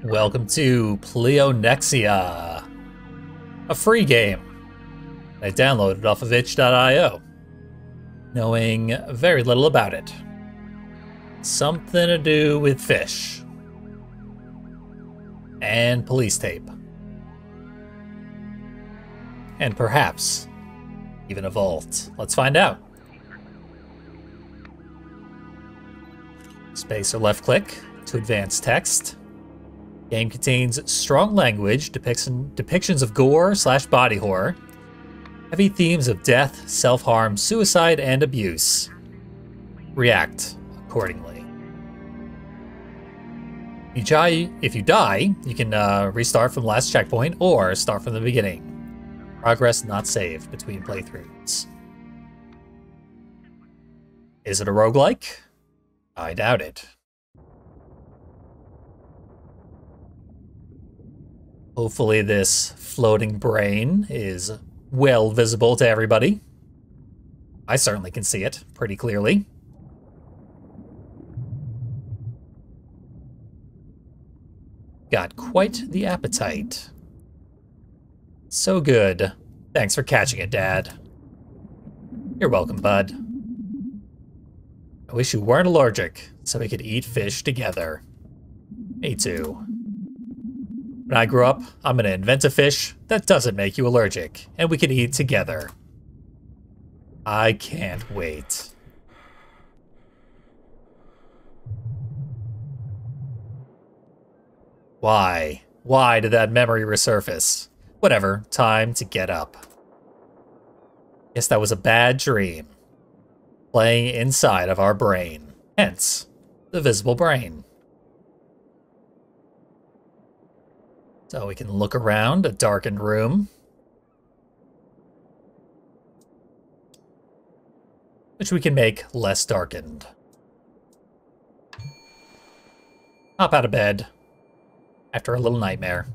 Welcome to Pleonexia, a free game I downloaded off of itch.io, knowing very little about it. Something to do with fish and police tape, and perhaps even a vault. Let's find out. Space or left click to advance text. Game contains strong language, depictions of gore/body horror, heavy themes of death, self-harm, suicide, and abuse. React accordingly. If you die, you can restart from the last checkpoint or start from the beginning. Progress not saved between playthroughs. Is it a roguelike? I doubt it. Hopefully this floating brain is well visible to everybody. I certainly can see it pretty clearly. Got quite the appetite. So good. Thanks for catching it, Dad. You're welcome, bud. I wish you weren't allergic, so we could eat fish together. Me too. When I grow up, I'm gonna invent a fish that doesn't make you allergic, and we can eat together. I can't wait. Why? Why did that memory resurface? Whatever, time to get up. Guess that was a bad dream. Playing inside of our brain. Hence, the visible brain. So we can look around a darkened room, which we can make less darkened. Hop out of bed after a little nightmare.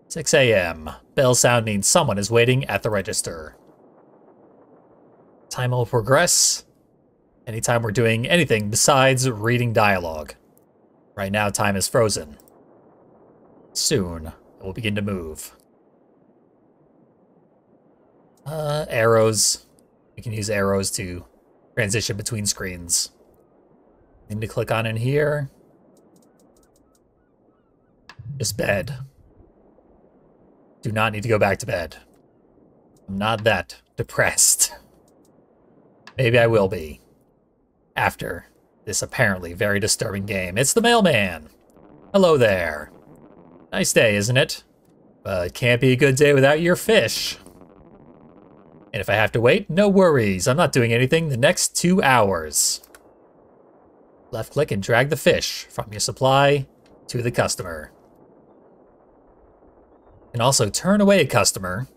6 a.m. Bell sound means someone is waiting at the register. Time will progress anytime we're doing anything besides reading dialogue. Right now, time is frozen. Soon, it will begin to move. Arrows. We can use arrows to transition between screens. Thing to click on in here. Just bed. Do not need to go back to bed. I'm not that depressed. Maybe I will be. After this apparently very disturbing game. It's the mailman. Hello there. Nice day, isn't it? But it can't be a good day without your fish. And if I have to wait, no worries. I'm not doing anything the next 2 hours. Left click and drag the fish from your supply to the customer. You can also turn away a customer.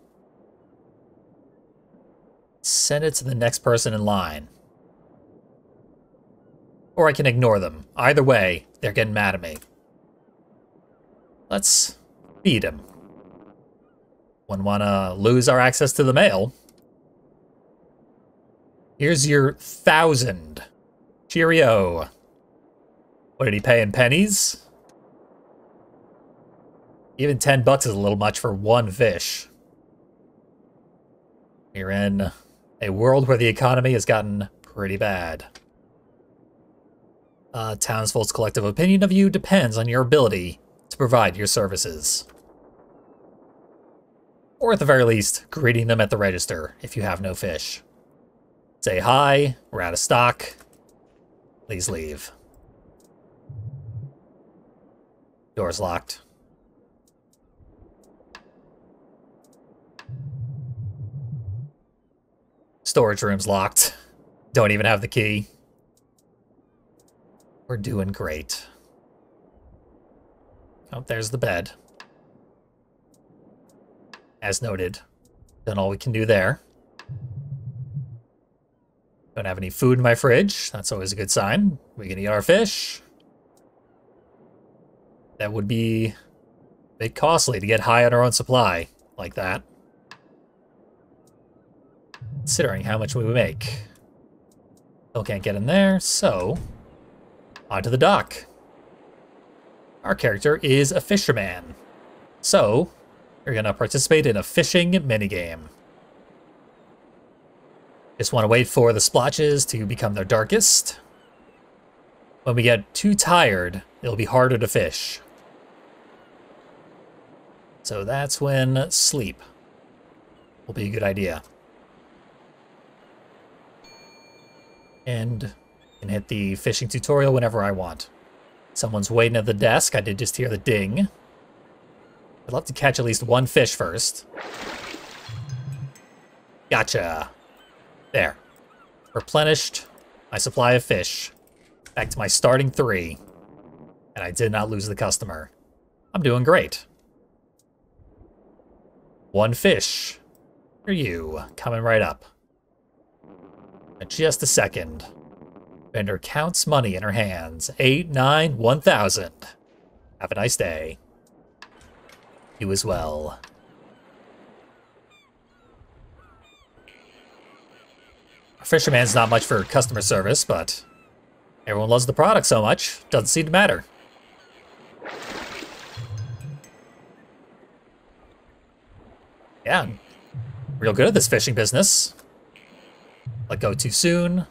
Send it to the next person in line. Or I can ignore them. Either way, they're getting mad at me. Let's feed him. Wouldn't want to lose our access to the mail. Here's your 1,000. Cheerio. What did he pay in pennies? Even 10 bucks is a little much for one fish. We're in a world where the economy has gotten pretty bad. Townsfolk's collective opinion of you depends on your ability to provide your services. Or at the very least, greeting them at the register if you have no fish. Say hi, we're out of stock. Please leave. Door's locked. Storage room's locked. Don't even have the key. We're doing great. Oh, there's the bed. As noted, done all we can do there. Don't have any food in my fridge. That's always a good sign. We can eat our fish. That would be a bit costly to get high on our own supply like that. Considering how much we would make. Still can't get in there, so onto the dock. Our character is a fisherman. So, you're going to participate in a fishing minigame. Just want to wait for the splotches to become their darkest. When we get too tired, it'll be harder to fish. So that's when sleep will be a good idea. And I can hit the fishing tutorial whenever I want. Someone's waiting at the desk. I did just hear the ding. I'd love to catch at least one fish first. Gotcha. There. Replenished my supply of fish. Back to my starting 3. And I did not lose the customer. I'm doing great. One fish. For you. Coming right up. In just a second. Vendor counts money in her hands. 8, 9, 1,000. Have a nice day. You as well. Our fisherman's not much for customer service, but everyone loves the product so much, doesn't seem to matter. Yeah, I'm real good at this fishing business. Let go too soon.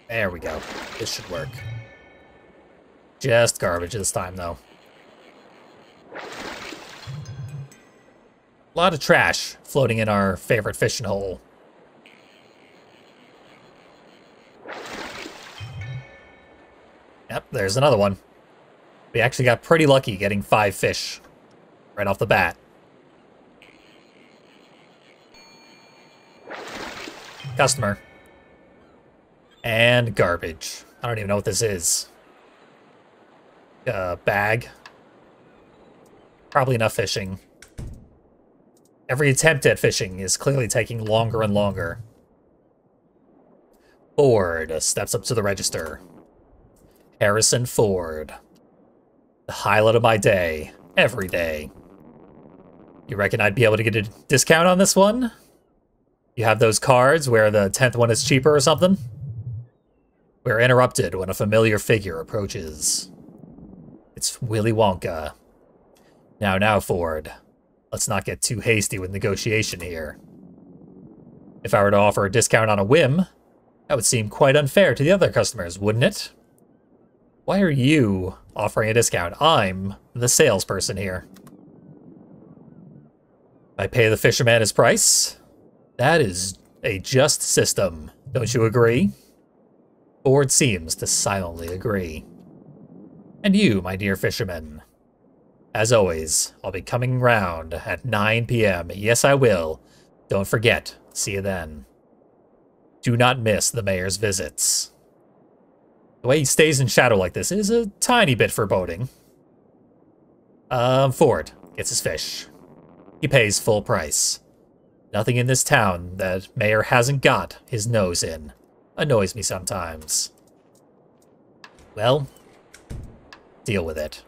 There we go. This should work. Just garbage this time, though. A lot of trash floating in our favorite fishing hole. Yep, there's another one. We actually got pretty lucky getting 5 fish right off the bat. Customer. And garbage. I don't even know what this is. Bag. Probably enough fishing. Every attempt at fishing is clearly taking longer and longer. Ford steps up to the register. Harrison Ford. The highlight of my day. Every day. You reckon I'd be able to get a discount on this one? You have those cards where the 10th one is cheaper or something? We're interrupted when a familiar figure approaches. It's Willy Wonka. Now, Ford. Let's not get too hasty with negotiation here. If I were to offer a discount on a whim, that would seem quite unfair to the other customers, wouldn't it? Why are you offering a discount? I'm the salesperson here. I pay the fisherman his price. That is a just system, don't you agree? Ford seems to silently agree. And you, my dear fisherman. As always, I'll be coming round at 9 p.m. Yes, I will. Don't forget. See you then. Do not miss the mayor's visits. The way he stays in shadow like this is a tiny bit foreboding. Ford gets his fish. He pays full price. Nothing in this town that mayor hasn't got his nose in. Annoys me sometimes. Well, deal with it.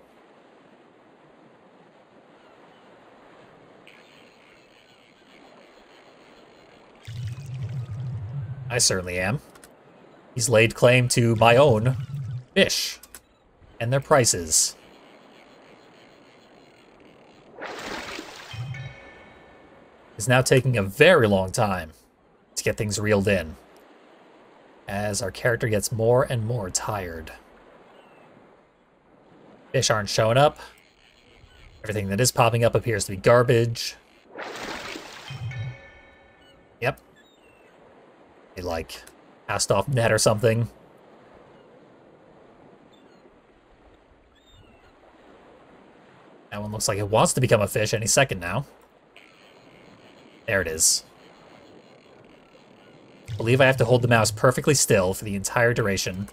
I certainly am. He's laid claim to my own fish and their prices. It's now taking a very long time to get things reeled in, as our character gets more and more tired. Fish aren't showing up. Everything that is popping up appears to be garbage. Yep. They like cast off net or something. That one looks like it wants to become a fish any second now. There it is. I believe I have to hold the mouse perfectly still for the entire duration.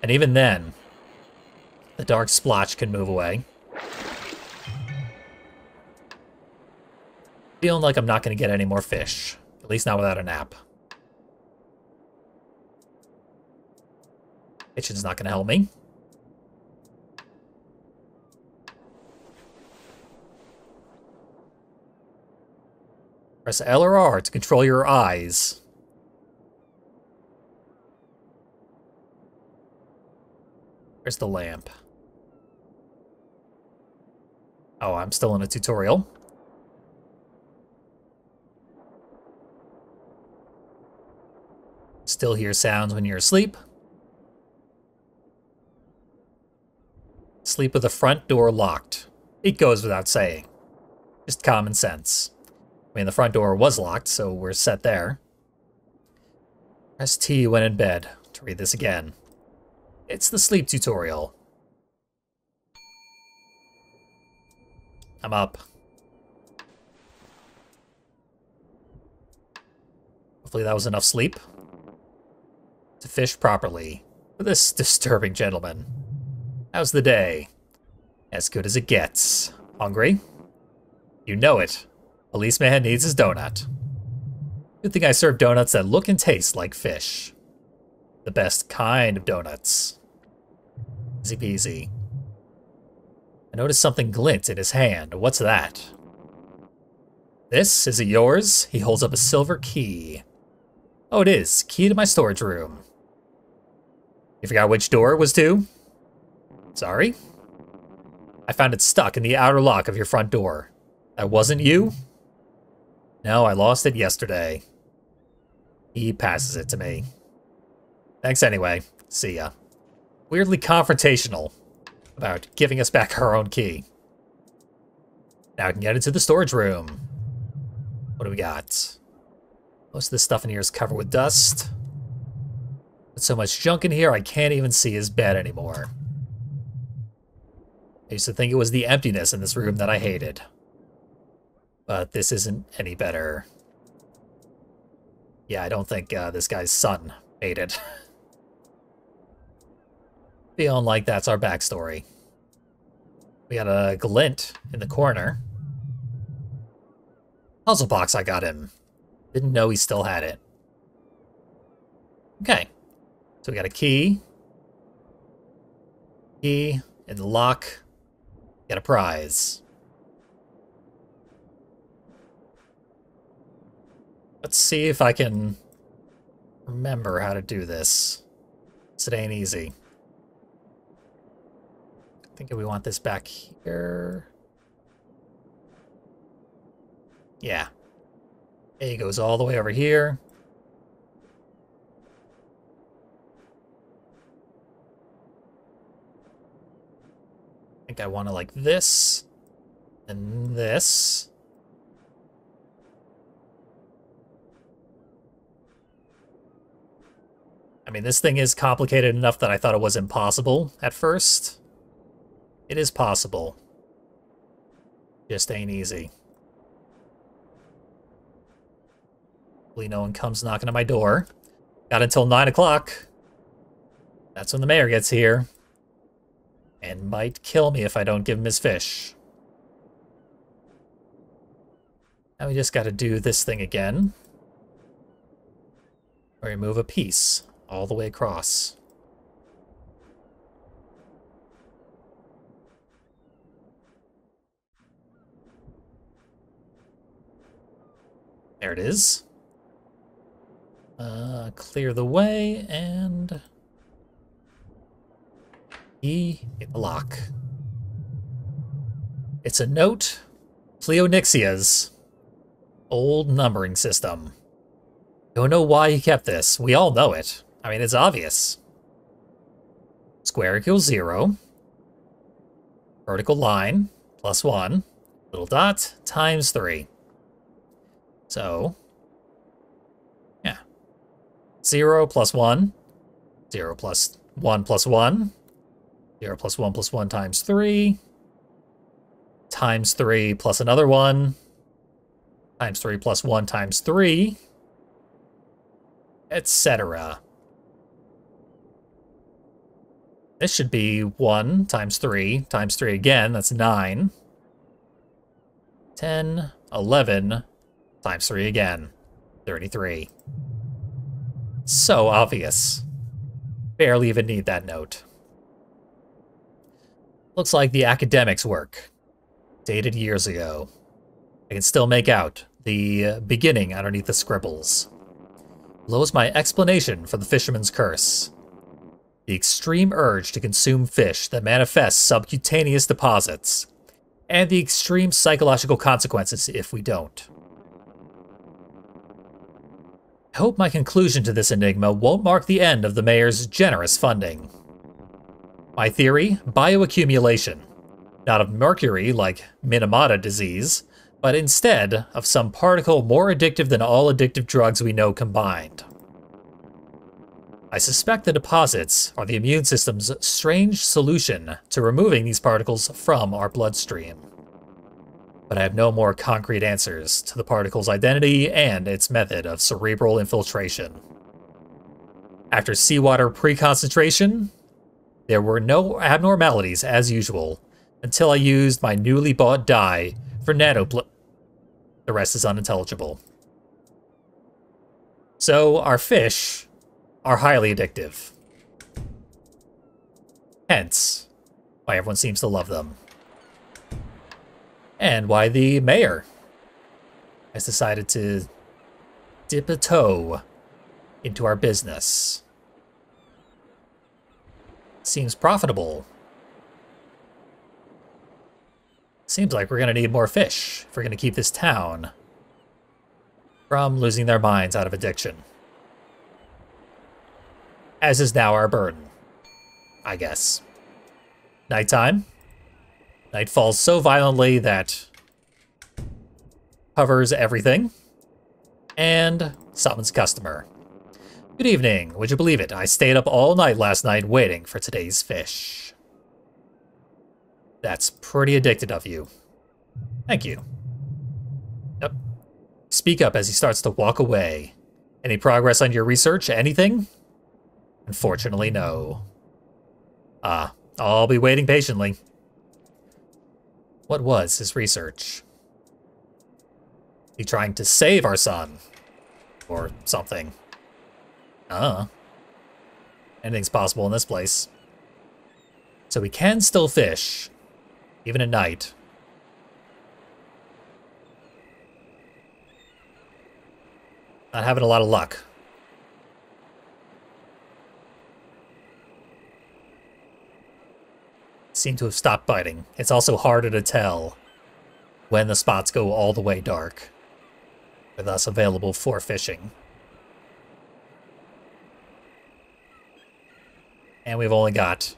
And even then, the dark splotch can move away. Feeling like I'm not going to get any more fish. At least not without a nap. Kitchen's not going to help me. Press L or R to control your eyes. Where's the lamp? Oh, I'm still in a tutorial. Still hear sounds when you're asleep. Sleep with the front door locked. It goes without saying. Just common sense. I mean, the front door was locked, so we're set there. Press T when in bed to read this again. It's the sleep tutorial. I'm up. Hopefully that was enough sleep to fish properly for this disturbing gentleman. How's the day? As good as it gets. Hungry? You know it. Policeman needs his donut. Good thing I serve donuts that look and taste like fish. The best kind of donuts. Easy peasy. I noticed something glint in his hand. What's that? This? Is it yours? He holds up a silver key. Oh, it is. Key to my storage room. You forgot which door it was to? Sorry? I found it stuck in the outer lock of your front door. That wasn't you? No, I lost it yesterday. He passes it to me. Thanks anyway. See ya. Weirdly confrontational about giving us back our own key. Now I can get into the storage room. What do we got? Most of this stuff in here is covered with dust. There's so much junk in here I can't even see his bed anymore. I used to think it was the emptiness in this room that I hated. But this isn't any better. Yeah, I don't think this guy's son made it. Feeling like that's our backstory. We got a glint in the corner. Puzzle box I got him. Didn't know he still had it. Okay. So we got a key. Key in the lock. Got a prize. Let's see if I can remember how to do this. It ain't easy. I think we want this back here. Yeah. A goes all the way over here. I think I want to like this. And this. I mean, this thing is complicated enough that I thought it was impossible at first. It is possible. Just ain't easy. Hopefully no one comes knocking at my door. Got until 9 o'clock. That's when the mayor gets here. And might kill me if I don't give him his fish. Now we just gotta do this thing again. Or remove a piece all the way across. There it is. Clear the way and key in the lock. It's a note. Pleonexia's old numbering system. Don't know why he kept this. We all know it. I mean, it's obvious. Square equals 0. Vertical line plus 1. Little dot times 3. So, yeah. 0 plus 1. 0 plus 1 plus 1. 0 plus 1 plus 1 times 3. Times 3 plus another 1. Times 3 plus 1 times 3. Etc. This should be 1 times 3 again. That's 9. 10, 11 times 3 again. 33. So obvious. Barely even need that note. Looks like the academics' work. Dated years ago. I can still make out the beginning underneath the scribbles. Below is my explanation for the fisherman's curse. the extreme urge to consume fish that manifests subcutaneous deposits, and the extreme psychological consequences if we don't. I hope my conclusion to this enigma won't mark the end of the mayor's generous funding. My theory, bioaccumulation. Not of mercury like Minamata disease, but instead of some particle more addictive than all addictive drugs we know combined. I suspect the deposits are the immune system's strange solution to removing these particles from our bloodstream. But I have no more concrete answers to the particle's identity and its method of cerebral infiltration. After seawater pre-concentration, there were no abnormalities as usual until I used my newly bought dye for The rest is unintelligible. So our fish are highly addictive. Hence, why everyone seems to love them. And why the mayor has decided to dip a toe into our business. Seems profitable. Seems like we're going to need more fish if we're going to keep this town from losing their minds out of addiction. As is now our burden, I guess. Nighttime. Night falls so violently that covers everything and summons customer. Good evening. Would you believe it? I stayed up all night last night waiting for today's fish. That's pretty addicted of you. Thank you. Yep. Speak up as he starts to walk away. Any progress on your research? Anything? Unfortunately, no. I'll be waiting patiently. What was his research? He trying to save our son? Or something. Anything's possible in this place. So we can still fish, even at night. Not having a lot of luck. Seem to have stopped biting. It's also harder to tell when the spots go all the way dark, with us available for fishing. And we've only got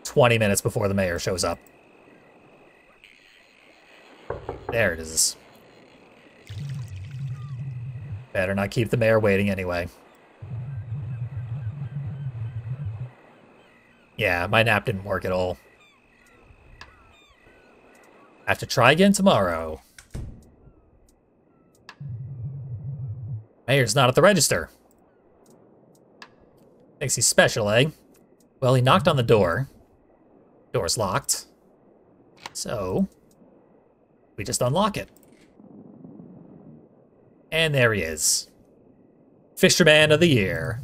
20 minutes before the mayor shows up. There it is. Better not keep the mayor waiting anyway. Yeah, my nap didn't work at all. I have to try again tomorrow. Mayor's not at the register. Thinks he's special, eh? Well, he knocked on the door. Door's locked. So, we just unlock it. And there he is. Fisherman of the Year.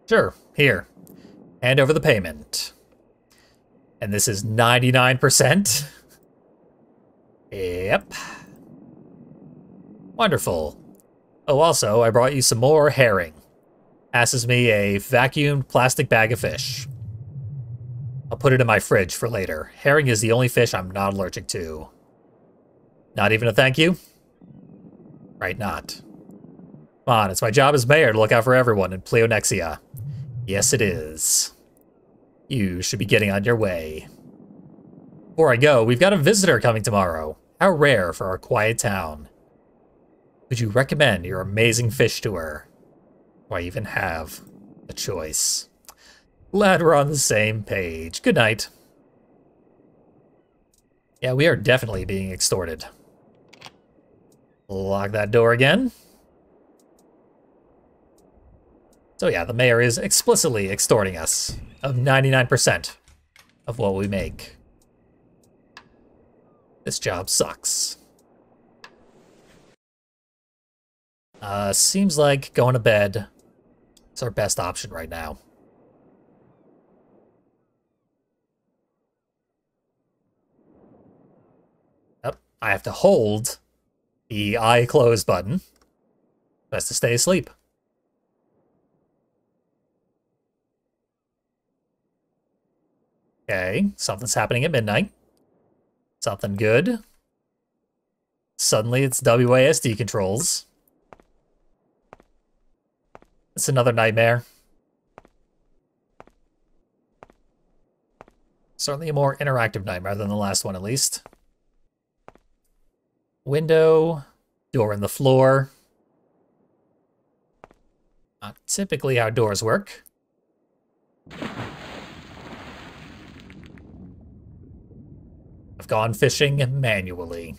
Sure, here. Hand over the payment. And this is 99%? Yep. Wonderful. Oh, also, I brought you some more herring. Passes me a vacuumed plastic bag of fish. I'll put it in my fridge for later. Herring is the only fish I'm not allergic to. Not even a thank you? Right, not. Come on, it's my job as mayor to look out for everyone in Pleonexia. Yes, it is. You should be getting on your way. Before I go, we've got a visitor coming tomorrow. How rare for our quiet town. Would you recommend your amazing fish to her? Do I even have a choice? Glad we're on the same page. Good night. Yeah, we are definitely being extorted. Lock that door again. So yeah, the mayor is explicitly extorting us of 99% of what we make. This job sucks. Seems like going to bed is our best option right now. Yep, I have to hold the eye close button. Best to stay asleep. Okay, something's happening at midnight. Something good. Suddenly it's WASD controls. It's another nightmare. Certainly a more interactive nightmare than the last one, at least. Window, door in the floor. Not typically how doors work. I've gone fishing manually.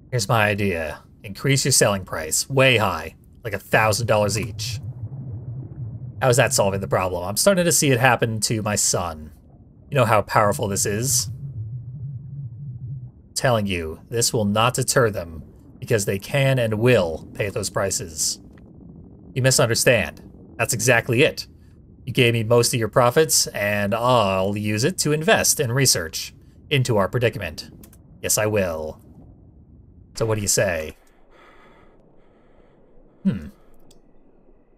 Here's my idea. Increase your selling price way high, like $1,000 each. How is that solving the problem? I'm starting to see it happen to my son. You know how powerful this is? I'm telling you, this will not deter them because they can and will pay those prices. You misunderstand. That's exactly it. You gave me most of your profits, and I'll use it to invest in research into our predicament. Yes, I will. So what do you say?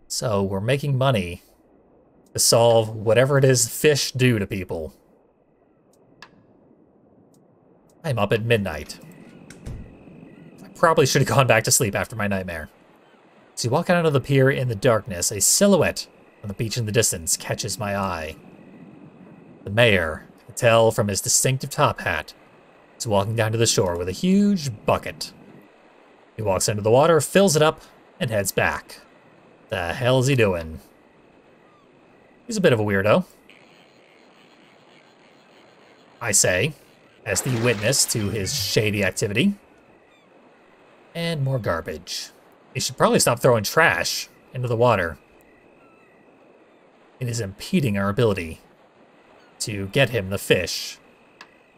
So we're making money to solve whatever it is fish do to people. I'm up at midnight. I probably should have gone back to sleep after my nightmare. As you walk out onto the pier in the darkness, a silhouette on the beach in the distance catches my eye. The mayor, I can tell from his distinctive top hat, is walking down to the shore with a huge bucket. He walks into the water, fills it up, and heads back. The hell is he doing? He's a bit of a weirdo, I say, as the witness to his shady activity. And more garbage. He should probably stop throwing trash into the water. It is impeding our ability to get him the fish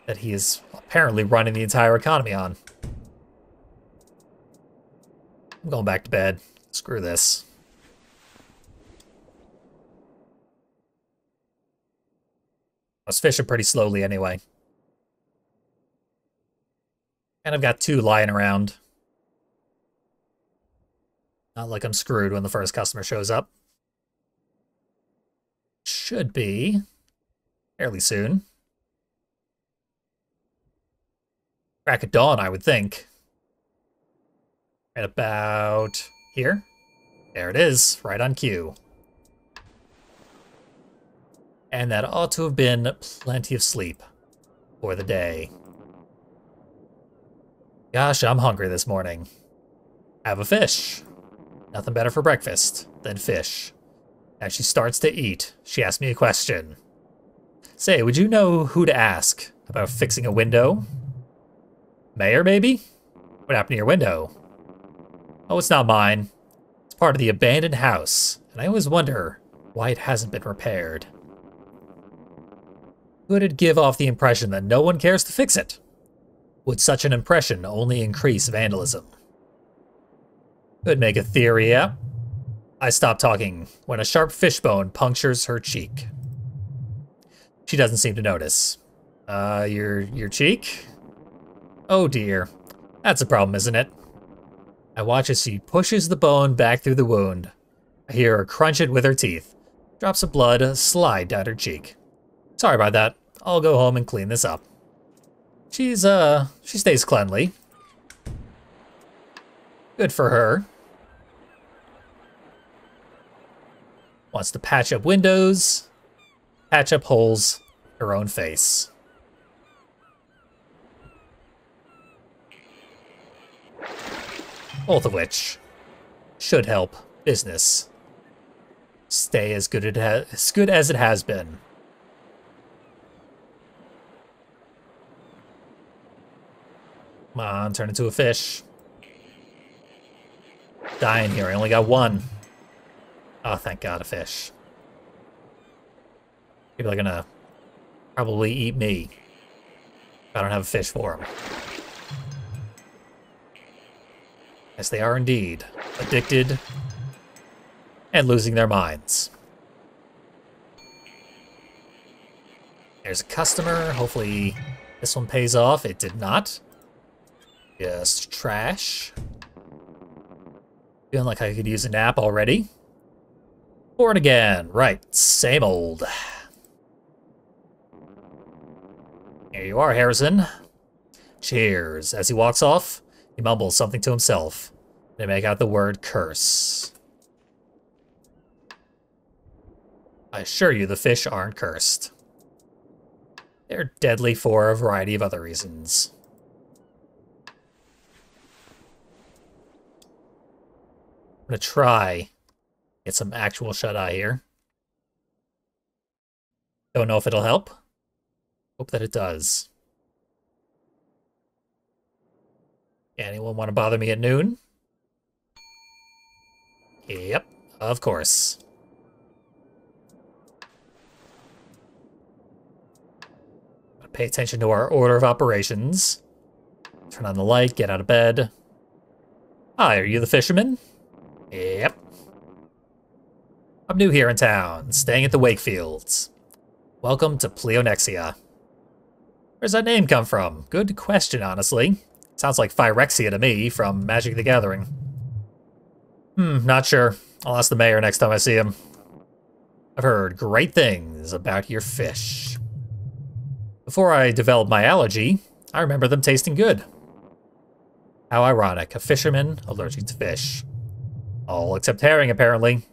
that he is apparently running the entire economy on. I'm going back to bed. Screw this. I was fishing pretty slowly anyway. And I've got 2 lying around. Not like I'm screwed when the first customer shows up. Should be fairly soon. Crack of dawn, I would think. Right about here. There it is, right on cue. And that ought to have been plenty of sleep for the day. Gosh, I'm hungry this morning. Have a fish. Nothing better for breakfast than fish. As she starts to eat, she asks me a question. Say, would you know who to ask about fixing a window? Mayor, maybe? What happened to your window? Oh, it's not mine. It's part of the abandoned house, and I always wonder why it hasn't been repaired. Would it give off the impression that no one cares to fix it? Would such an impression only increase vandalism? Could make a theory, yeah. I stop talking when a sharp fishbone punctures her cheek. She doesn't seem to notice. Your cheek? Oh dear. That's a problem, isn't it? I watch as she pushes the bone back through the wound. I hear her crunch it with her teeth. Drops of blood slide down her cheek. Sorry about that. I'll go home and clean this up. She stays cleanly. Good for her. Wants to patch up windows, patch up holes, her own face. Both of which should help business stay as good as it has been. Come on, turn into a fish. Dying here, I only got 1. Oh, thank God, a fish. People are gonna probably eat me if I don't have a fish for them. Yes, they are indeed addicted and losing their minds. There's a customer. Hopefully this one pays off. It did not. Just trash. Feeling like I could use a nap already. Born again. Right. Same old. Here you are, Harrison. Cheers. As he walks off, he mumbles something to himself. They make out the word curse. I assure you the fish aren't cursed. They're deadly for a variety of other reasons. I'm gonna try get some actual shut-eye here. Don't know if it'll help. Hope that it does. Anyone want to bother me at noon? Yep, of course. Pay attention to our order of operations. Turn on the light, get out of bed. Hi, are you the fisherman? Yep. I'm new here in town, staying at the Wakefields. Welcome to Pleonexia. Where's that name come from? Good question, honestly. Sounds like Phyrexia to me from Magic the Gathering. Not sure. I'll ask the mayor next time I see him. I've heard great things about your fish. Before I developed my allergy, I remember them tasting good. How ironic, a fisherman allergic to fish. All except herring, apparently.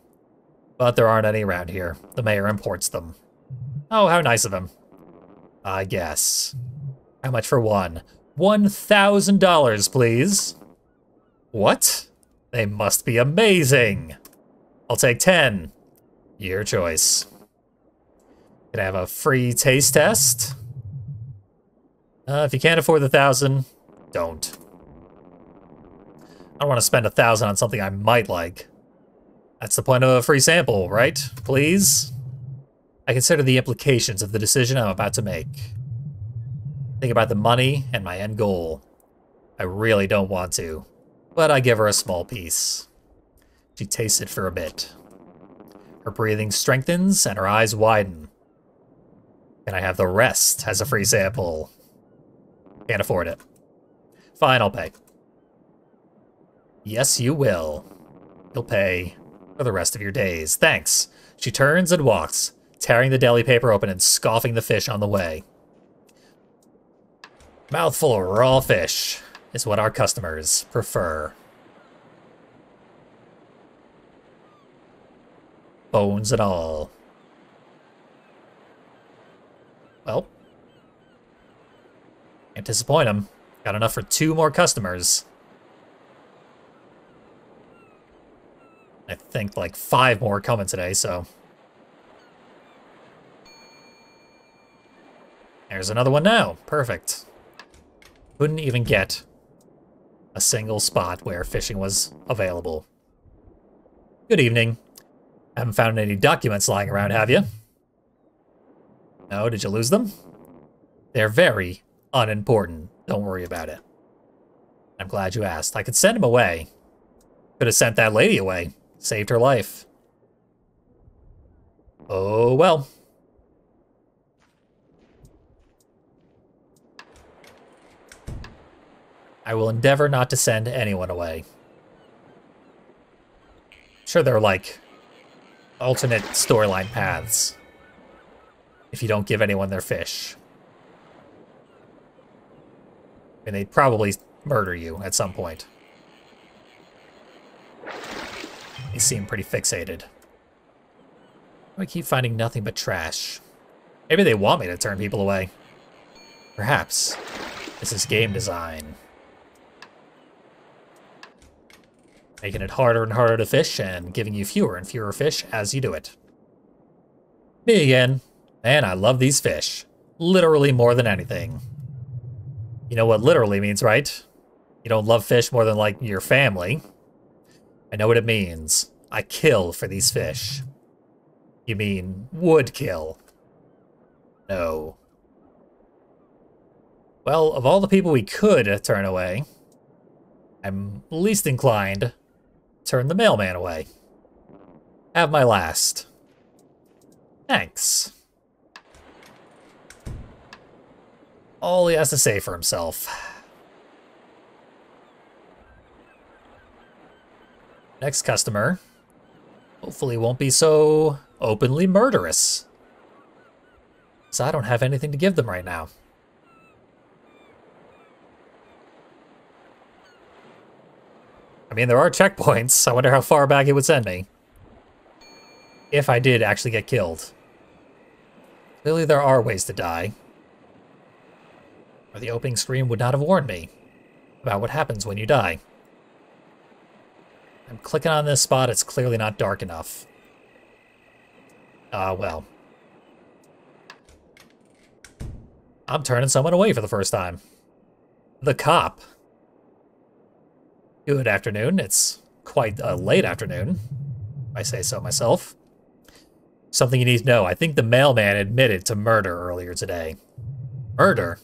But there aren't any around here. The mayor imports them. Oh, how nice of him. I guess. How much for one? $1,000, please. What? They must be amazing. I'll take 10. Your choice. Can I have a free taste test? If you can't afford the 1,000, don't. I don't want to spend 1,000 on something I might like. That's the point of a free sample, right? Please? I consider the implications of the decision I'm about to make. Think about the money and my end goal. I really don't want to, but I give her a small piece. She tastes it for a bit. Her breathing strengthens and her eyes widen. Can I have the rest as a free sample? Can't afford it. Fine, I'll pay. Yes, you will. You'll pay for the rest of your days. Thanks. She turns and walks, tearing the deli paper open and scoffing the fish on the way. Mouthful of raw fish is what our customers prefer. Bones and all. Well, can't disappoint them. Got enough for 2 more customers. I think like 5 more coming today, so. There's another one now. Perfect. Couldn't even get a single spot where fishing was available. Good evening. Haven't found any documents lying around, have you? No, did you lose them? They're very unimportant. Don't worry about it. I'm glad you asked. I could send him away. Could have sent that lady away. Saved her life. Oh, well. I will endeavor not to send anyone away. Sure, there are, like, alternate storyline paths if you don't give anyone their fish. And they'd probably murder you at some point. They seem pretty fixated. I keep finding nothing but trash. Maybe they want me to turn people away. Perhaps this is game design. Making it harder and harder to fish and giving you fewer and fewer fish as you do it. Me again. Man, I love these fish. Literally more than anything. You know what literally means, right? You don't love fish more than, like, your family. I know what it means. I kill for these fish. You mean would kill? No. Well, of all the people we could turn away, I'm least inclined to turn the mailman away. Have my last. Thanks. All he has to say for himself. Next customer hopefully won't be so openly murderous. So I don't have anything to give them right now. I mean, there are checkpoints. I wonder how far back it would send me. If I did actually get killed. Clearly there are ways to die. Or the opening screen would not have warned me about what happens when you die. I'm clicking on this spot, it's clearly not dark enough. Well. I'm turning someone away for the first time. The cop. Good afternoon. It's quite a late afternoon, if I say so myself. Something you need to know. I think the mailman admitted to murder earlier today. Murder?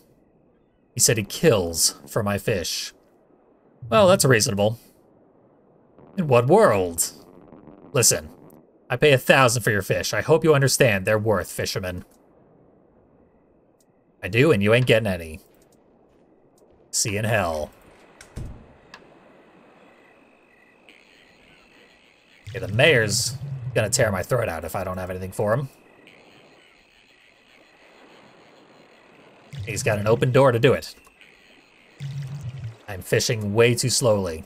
He said he kills for my fish. Well, that's reasonable. In what world? Listen, I pay 1,000 for your fish. I hope you understand they're worth, fisherman. I do, and you ain't getting any. See you in hell. Okay, the mayor's gonna tear my throat out if I don't have anything for him. He's got an open door to do it. I'm fishing way too slowly.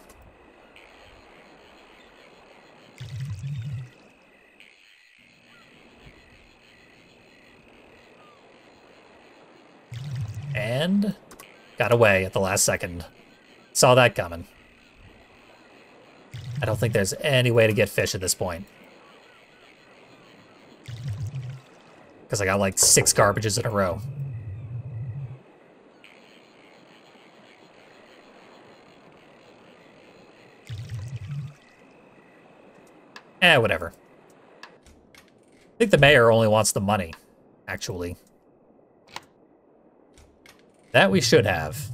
And got away at the last second. Saw that coming. I don't think there's any way to get fish at this point. Because I got like 6 garbages in a row. Whatever. I think the mayor only wants the money, actually. That we should have.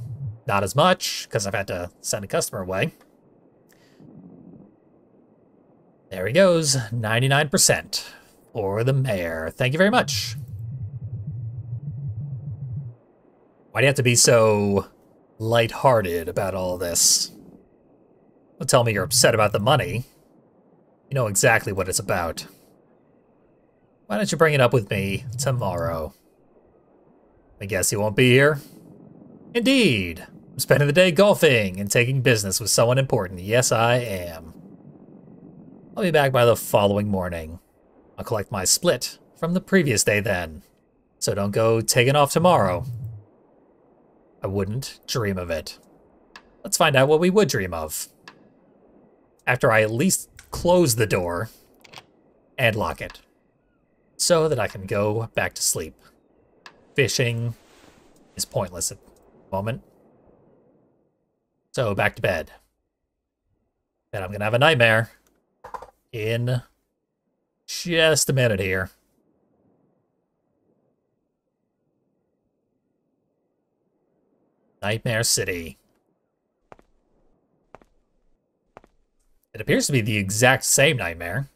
Not as much, because I've had to send a customer away. There he goes, 99% for the mayor. Thank you very much. Why do you have to be so lighthearted about all this? Don't tell me you're upset about the money. You know exactly what it's about. Why don't you bring it up with me tomorrow? I guess you won't be here? Indeed. I'm spending the day golfing and taking business with someone important. Yes, I am. I'll be back by the following morning. I'll collect my split from the previous day then. So don't go taking off tomorrow. I wouldn't dream of it. Let's find out what we would dream of. After I at least close the door and lock it. So that I can go back to sleep. Fishing is pointless at the moment. So back to bed. And I'm gonna have a nightmare in just a minute here. Nightmare City. It appears to be the exact same nightmare.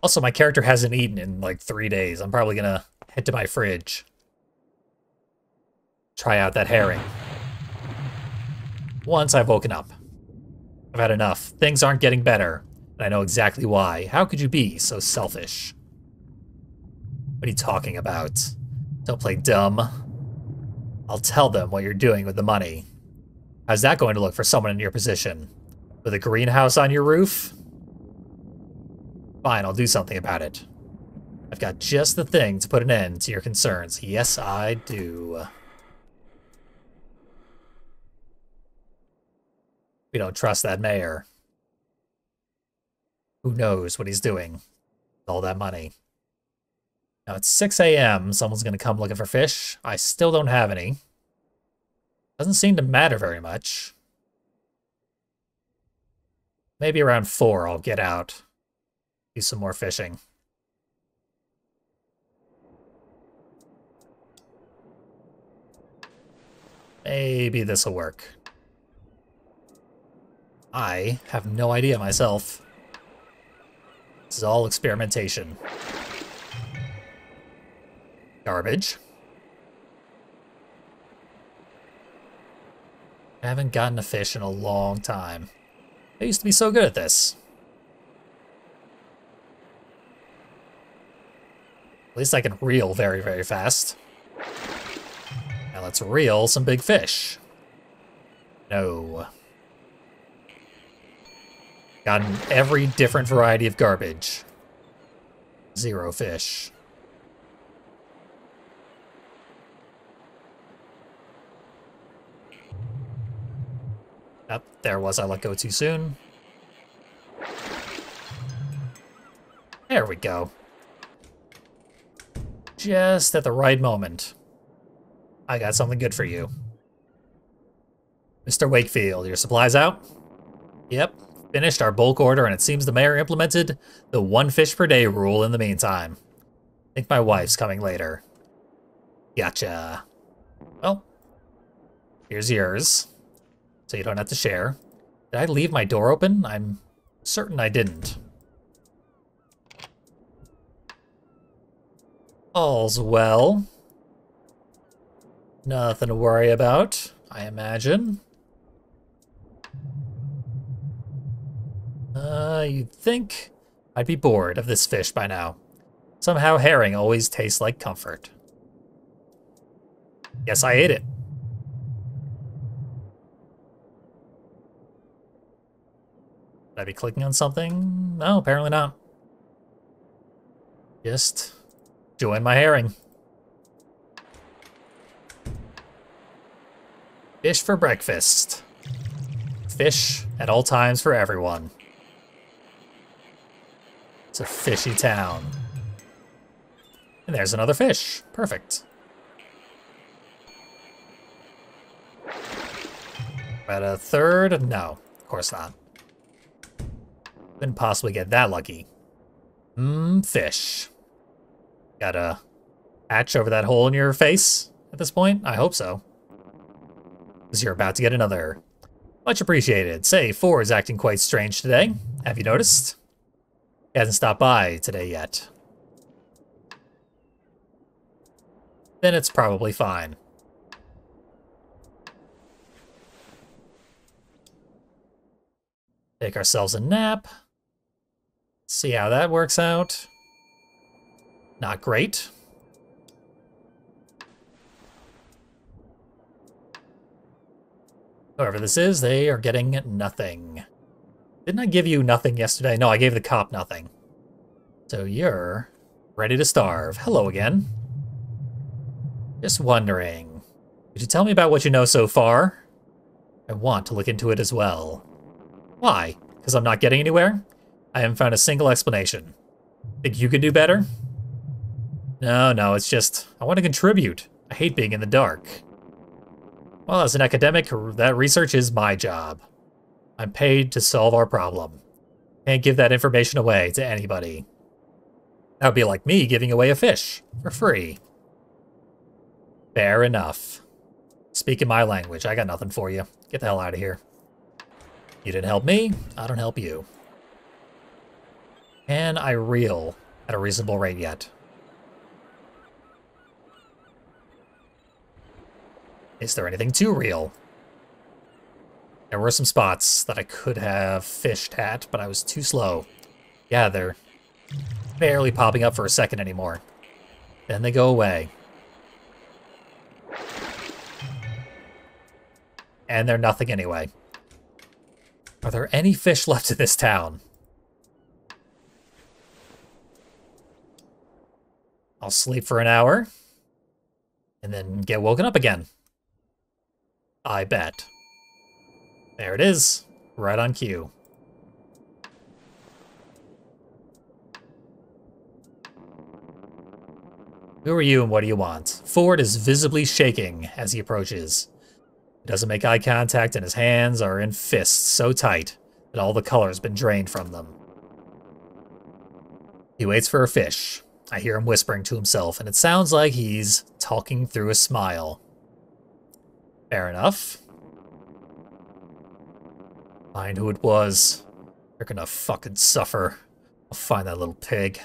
Also, my character hasn't eaten in like 3 days. I'm probably gonna head to my fridge. Try out that herring. Once I've woken up. I've had enough. Things aren't getting better. And I know exactly why. How could you be so selfish? What are you talking about? Don't play dumb. I'll tell them what you're doing with the money. How's that going to look for someone in your position? With a greenhouse on your roof? Fine, I'll do something about it. I've got just the thing to put an end to your concerns. Yes, I do. We don't trust that mayor. Who knows what he's doing with all that money? Now it's 6 a.m. Someone's going to come looking for fish. I still don't have any. Doesn't seem to matter very much. Maybe around 4 I'll get out. Do some more fishing. Maybe this'll work. I have no idea myself. This is all experimentation. Garbage. I haven't gotten a fish in a long time. I used to be so good at this. At least I can reel very, very fast. Now let's reel some big fish. No. Gotten every different variety of garbage. 0 fish. Oh, there was. I let go too soon. There we go. Just at the right moment. I got something good for you. Mr. Wakefield, your supplies out? Yep. Finished our bulk order, and it seems the mayor implemented the 1 fish per day rule in the meantime. I think my wife's coming later. Gotcha. Well, here's yours. So you don't have to share. Did I leave my door open? I'm certain I didn't. All's well. Nothing to worry about, I imagine. You'd think I'd be bored of this fish by now. Somehow herring always tastes like comfort. Yes, I ate it. Should I be clicking on something? No, apparently not. Just enjoying my herring. Fish for breakfast. Fish at all times for everyone. It's a fishy town. And there's another fish. Perfect. At a third? No, of course not. Couldn't possibly get that lucky. Fish. Got a hatch over that hole in your face at this point? I hope so. Because you're about to get another. Much appreciated. Say, Ford's acting quite strange today. Have you noticed? He hasn't stopped by today yet. Then it's probably fine. Take ourselves a nap. See how that works out. Not great. Whoever this is, they are getting nothing. Didn't I give you nothing yesterday? No, I gave the cop nothing. So you're ready to starve. Hello again. Just wondering, could you tell me about what you know so far? I want to look into it as well. Why? Because I'm not getting anywhere? I haven't found a single explanation. Think you could do better? No, it's just, I want to contribute. I hate being in the dark. Well, as an academic, that research is my job. I'm paid to solve our problem. Can't give that information away to anybody. That would be like me giving away a fish for free. Fair enough. Speaking my language, I got nothing for you. Get the hell out of here. You didn't help me, I don't help you. Can I reel at a reasonable rate yet? Is there anything to reel? There were some spots that I could have fished at, but I was too slow. Yeah, they're barely popping up for a second anymore. Then they go away. And they're nothing anyway. Are there any fish left in this town? I'll sleep for an hour. And then get woken up again. I bet. There it is. Right on cue. Who are you and what do you want? Ford is visibly shaking as he approaches. He doesn't make eye contact and his hands are in fists so tight that all the color's been drained from them. He waits for a fish. I hear him whispering to himself, and it sounds like he's talking through a smile. Fair enough. Find who it was. They're gonna fucking suffer. I'll find that little pig.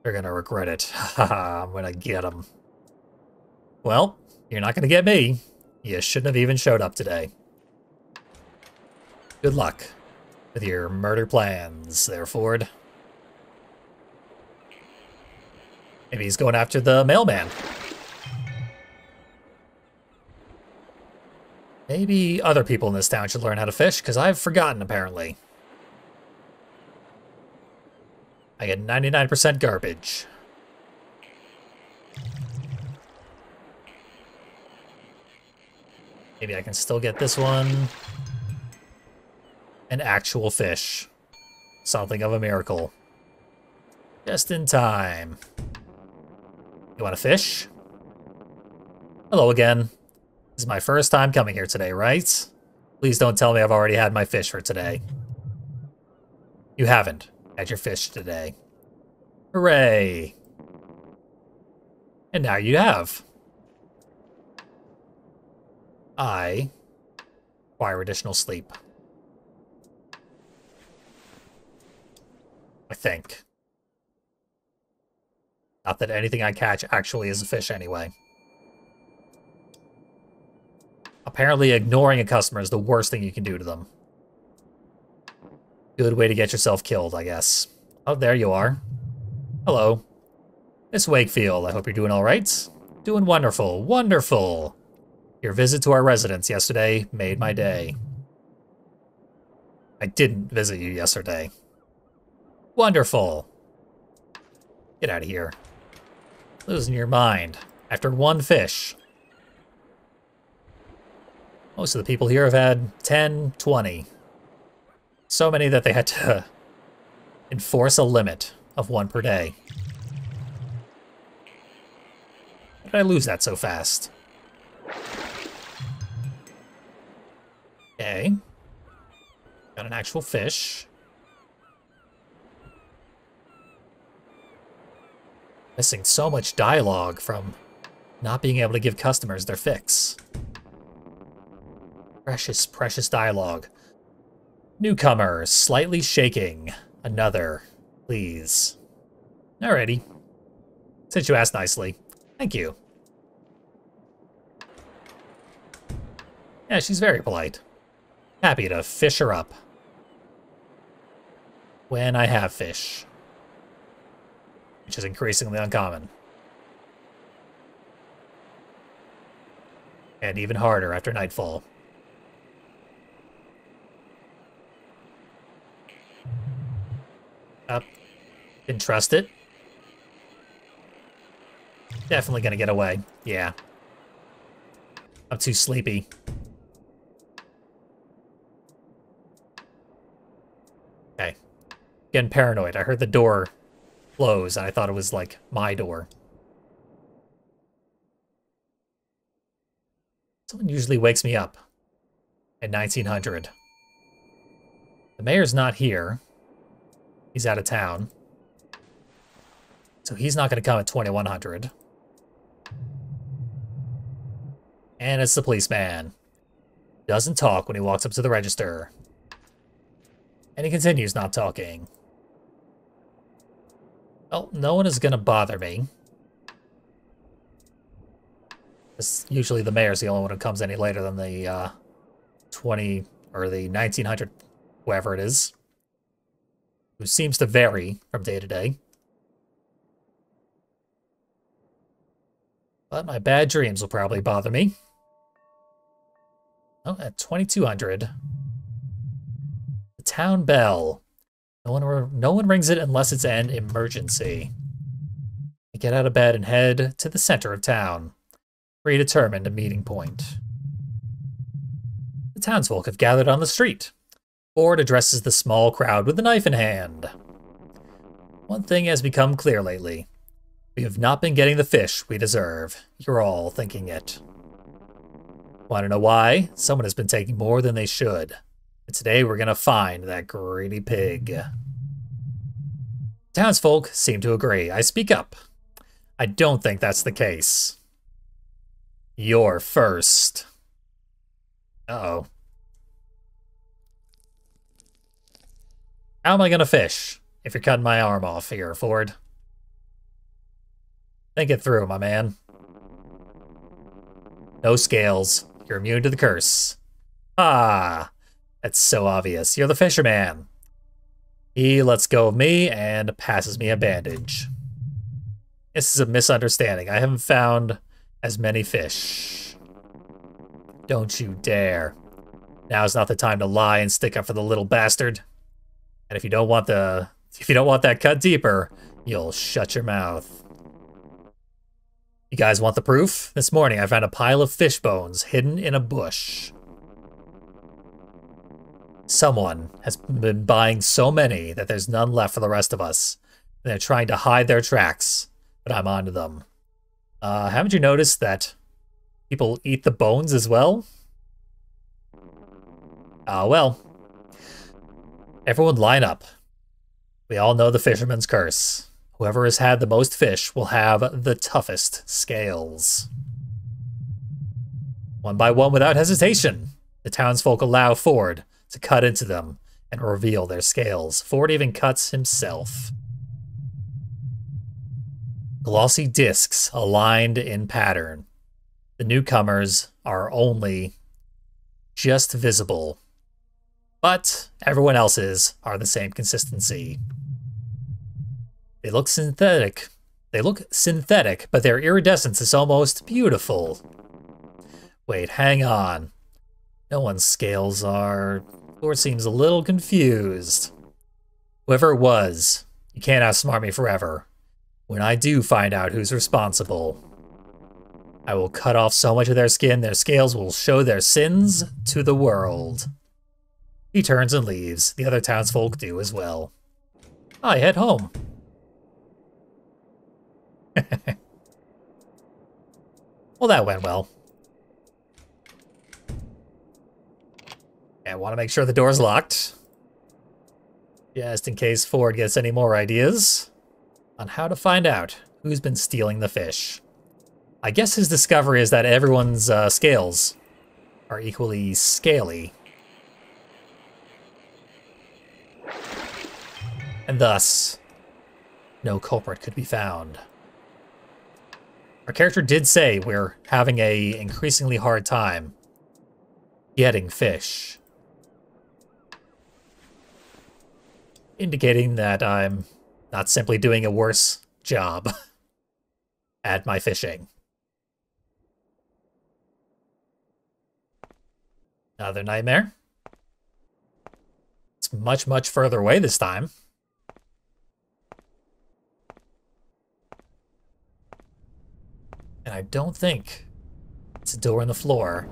They're gonna regret it. Haha, I'm gonna get him. Well, you're not gonna get me. You shouldn't have even showed up today. Good luck with your murder plans there, Ford. Maybe he's going after the mailman. Maybe other people in this town should learn how to fish, because I've forgotten, apparently. I get 99% garbage. Maybe I can still get this one. An actual fish. Something of a miracle. Just in time. You want to fish? Hello again. This is my first time coming here today, right? Please don't tell me I've already had my fish for today. You haven't had your fish today. Hooray! And now you have. I require additional sleep. I think. Not that anything I catch actually is a fish anyway. Apparently ignoring a customer is the worst thing you can do to them. Good way to get yourself killed, I guess. Oh, there you are. Hello. Miss Wakefield, I hope you're doing all right. Doing wonderful, wonderful. Your visit to our residence yesterday made my day. I didn't visit you yesterday. Wonderful. Get out of here. Losing your mind after one fish. Most of the people here have had 10, 20. So many that they had to enforce a limit of one per day. How did I lose that so fast? Okay. Got an actual fish. Missing so much dialogue from not being able to give customers their fix. Precious, precious dialogue. Newcomer, slightly shaking. Another, please. Alrighty. Since you asked nicely. Thank you. Yeah, she's very polite. Happy to fish her up. When I have fish. Which is increasingly uncommon. And even harder after nightfall. Up. Didn't trust it. Definitely gonna get away. Yeah. I'm too sleepy. Okay. Getting paranoid. I heard the door close, and I thought it was, like, my door. Someone usually wakes me up at 1900. The mayor's not here. He's out of town. So he's not going to come at 2100. And it's the policeman. Doesn't talk when he walks up to the register. And he continues not talking. Well, no one is going to bother me. Because usually the mayor's the only one who comes any later than the 20 or the 1900, whoever it is. Who seems to vary from day to day. But my bad dreams will probably bother me. Oh, at 2200. The town bell. No one rings it unless it's an emergency. I get out of bed and head to the center of town. Predetermined a meeting point. The townsfolk have gathered on the street. Ford addresses the small crowd with a knife in hand. One thing has become clear lately. We have not been getting the fish we deserve. You're all thinking it. Want to know why? Someone has been taking more than they should. And today we're gonna find that greedy pig. Townsfolk seem to agree. I speak up. I don't think that's the case. You're first. Uh-oh. How am I gonna fish if you're cutting my arm off here, Ford? Think it through, my man. No scales. You're immune to the curse. Ah, that's so obvious. You're the fisherman. He lets go of me and passes me a bandage. This is a misunderstanding. I haven't found as many fish. Don't you dare. Now's not the time to lie and stick up for the little bastard. And if you don't want that cut deeper, you'll shut your mouth. You guys want the proof? This morning I found a pile of fish bones hidden in a bush. Someone has been buying so many that there's none left for the rest of us. And they're trying to hide their tracks, but I'm onto them. Haven't you noticed that people eat the bones as well? Well. Everyone line up. We all know the fisherman's curse. Whoever has had the most fish will have the toughest scales. One by one, without hesitation, the townsfolk allow Ford to cut into them and reveal their scales. Ford even cuts himself. Glossy discs aligned in pattern. The newcomers are only just visible, but everyone else's are the same consistency. They look synthetic. But their iridescence is almost beautiful. Wait, hang on. No one's scales are... Ford seems a little confused. Whoever it was, you can't outsmart me forever. When I do find out who's responsible, I will cut off so much of their skin, their scales will show their sins to the world. He turns and leaves. The other townsfolk do as well. I head home. Well, that went well. I want to make sure the door's locked. Just in case Ford gets any more ideas on how to find out who's been stealing the fish. I guess his discovery is that everyone's scales are equally scaly. And thus, no culprit could be found. Our character did say we're having a increasingly hard time getting fish. Indicating that I'm not simply doing a worse job at my fishing. Another nightmare. It's much, much further away this time. And I don't think it's a door in the floor.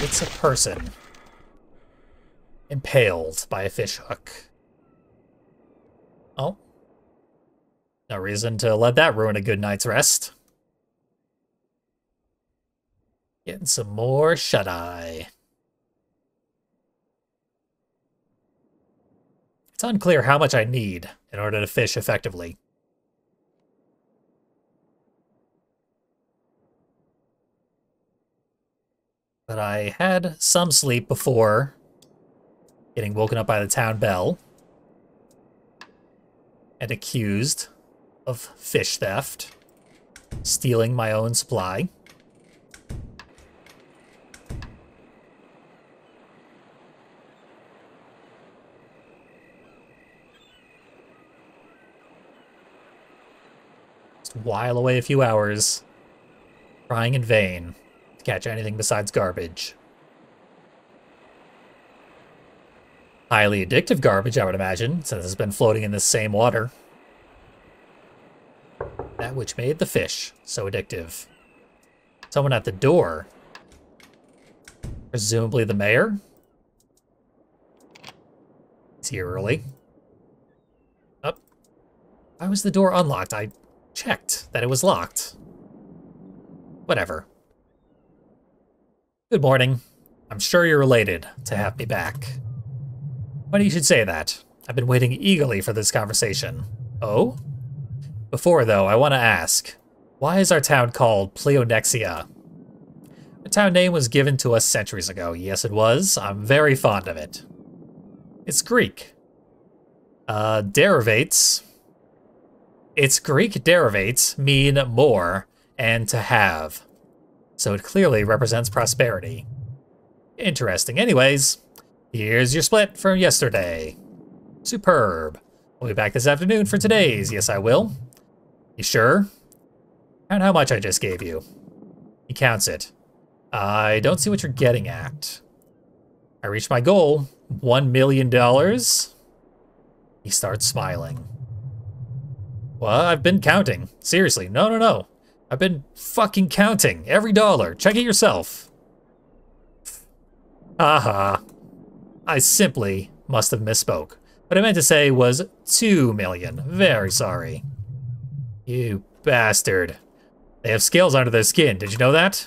It's a person impaled by a fish hook. Oh. No reason to let that ruin a good night's rest. Getting some more shut-eye. It's unclear how much I need in order to fish effectively. But I had some sleep before getting woken up by the town bell and accused of fish theft, stealing my own supply. Just while away a few hours, trying in vain to catch anything besides garbage. Highly addictive garbage, I would imagine, since it's been floating in the same water. That which made the fish so addictive. Someone at the door. Presumably the mayor? Is he early? Oh. Why was the door unlocked? I checked that it was locked. Whatever. Good morning. I'm sure you're elated to have me back. Funny you should say that. I've been waiting eagerly for this conversation. Oh? Before, though, I want to ask, why is our town called Pleonexia? The town name was given to us centuries ago. Yes, it was. I'm very fond of it. It's Greek. Derivates. Its Greek derivates mean more and to have. So it clearly represents prosperity. Interesting. Anyways, here's your split from yesterday. Superb. I'll be back this afternoon for today's. Yes, I will. You sure? Count how much I just gave you. He counts it. I don't see what you're getting at. I reached my goal, $1 million. He starts smiling. Well, I've been counting. Seriously, no. I've been fucking counting every dollar. Check it yourself. Haha. I simply must have misspoke. What I meant to say was 2 million. Very sorry. You bastard. They have scales under their skin. Did you know that?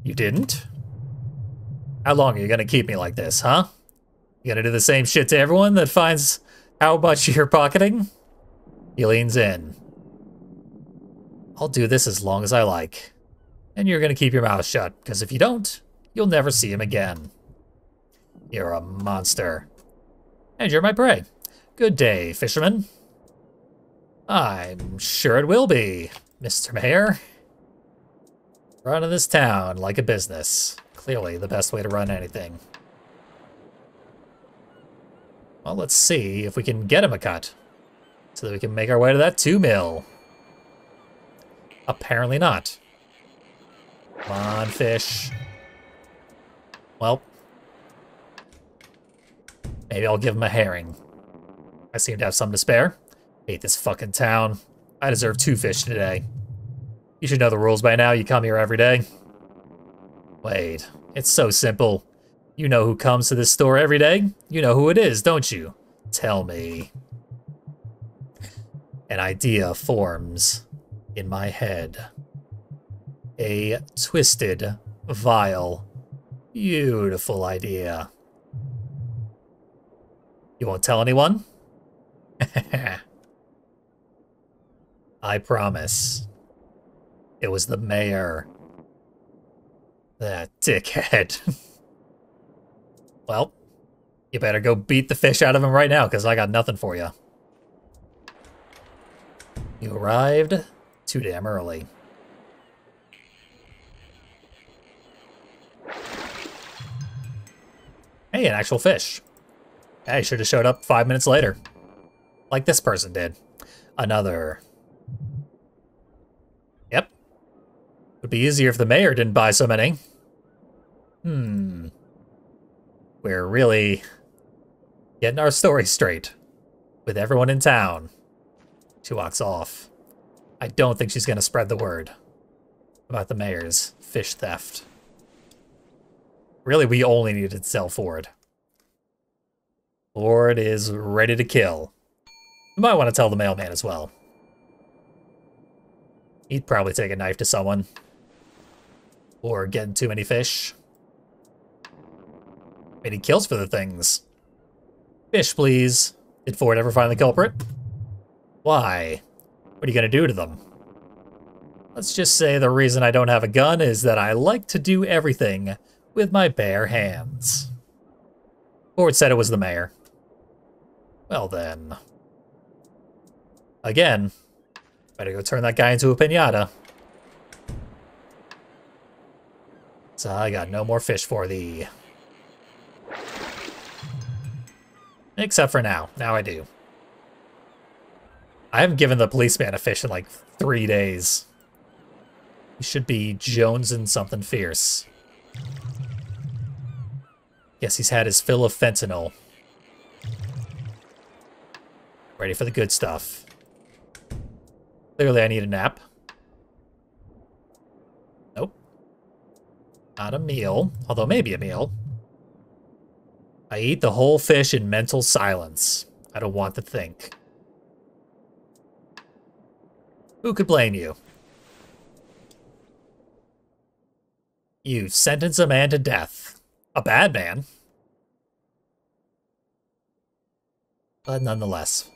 You didn't? How long are you gonna keep me like this, huh? You gonna do the same shit to everyone that finds how much you're pocketing? He leans in. I'll do this as long as I like. And you're gonna keep your mouth shut, because if you don't, you'll never see him again. You're a monster. And you're my prey. Good day, fisherman. I'm sure it will be, Mr. Mayor. Running this town like a business. Clearly the best way to run anything. Well, let's see if we can get him a cut. So that we can make our way to that 2 mil. Apparently not. Come on, fish. Well. Maybe I'll give him a herring. I seem to have some to spare. Hate this fucking town. I deserve 2 fish today. You should know the rules by now. You come here every day. Wait, it's so simple. You know who comes to this store every day? You know who it is, don't you? Tell me. An idea forms in my head. A twisted, vile, beautiful idea. You won't tell anyone? I promise. It was the mayor. That dickhead. Well, you better go beat the fish out of him right now, because I got nothing for you. You arrived too damn early. Hey, an actual fish. I should have showed up 5 minutes later. Like this person did. Another. Yep. Would be easier if the mayor didn't buy so many. We're really getting our story straight with everyone in town. She walks off. I don't think she's going to spread the word about the mayor's fish theft. Really, we only needed to tell Ford. Ford is ready to kill. You might want to tell the mailman as well. He'd probably take a knife to someone. Or getting too many fish. I mean, he kills for the things. Fish, please. Did Ford ever find the culprit? Why? What are you gonna do to them? Let's just say the reason I don't have a gun is that I like to do everything with my bare hands. Ford said it was the mayor. Well then. Again, better go turn that guy into a piñata. So I got no more fish for thee. Except for now. Now I do. I haven't given the policeman a fish in like 3 days. He should be jonesing something fierce. Guess he's had his fill of fentanyl. Ready for the good stuff. Clearly I need a nap. Nope. Not a meal, although maybe a meal. I eat the whole fish in mental silence. I don't want to think. Who could blame you? You sentence a man to death. A bad man. But nonetheless,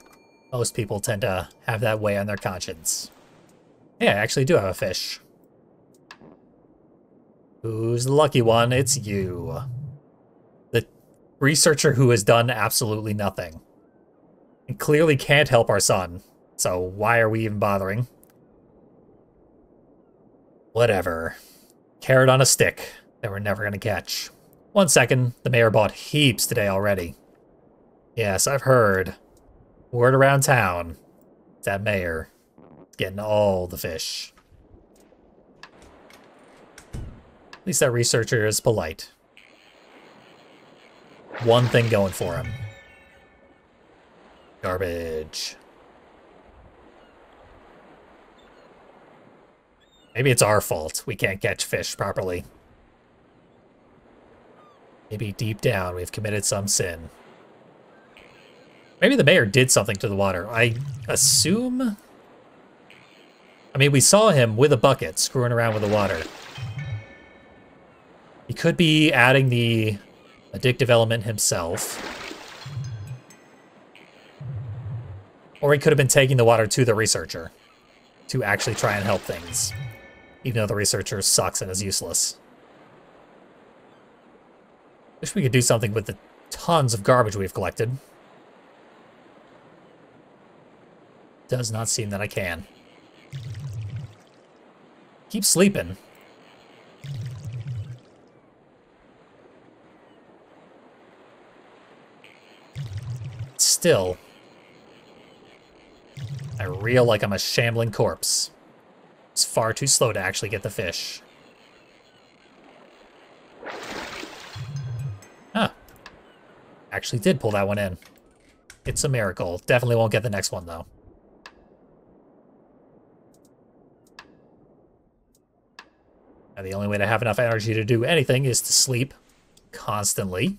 most people tend to have that way on their conscience. Hey, I actually do have a fish. Who's the lucky one? It's you. The researcher who has done absolutely nothing. And clearly can't help our son. So why are we even bothering? Whatever. Carrot on a stick that we're never gonna catch. 1 second, the mayor bought heaps today already. Yes, I've heard. Word around town. That mayor is getting all the fish. least that researcher is polite. One thing going for him. Garbage. Maybe it's our fault. We can't catch fish properly. Maybe deep down we've committed some sin. Maybe the mayor did something to the water. I assume... I mean, we saw him with a bucket screwing around with the water. He could be adding the addictive element himself. Or he could have been taking the water to the researcher to actually try and help things, even though the researcher sucks and is useless. Wish we could do something with the tons of garbage we've collected. Does not seem that I can. Keep sleeping. Still, I reel like I'm a shambling corpse. It's far too slow to actually get the fish. Huh. Actually did pull that one in. It's a miracle. Definitely won't get the next one, though. Now, the only way to have enough energy to do anything is to sleep constantly.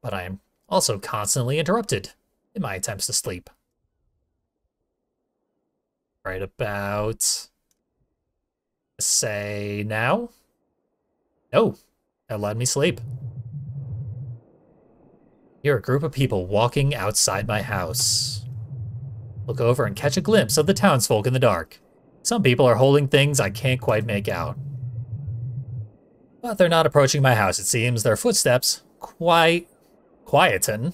But I am also constantly interrupted in my attempts to sleep. Right about, say, now? No, that let me sleep. You're a group of people walking outside my house. Look over and catch a glimpse of the townsfolk in the dark. Some people are holding things I can't quite make out. But they're not approaching my house, it seems. Their footsteps quieten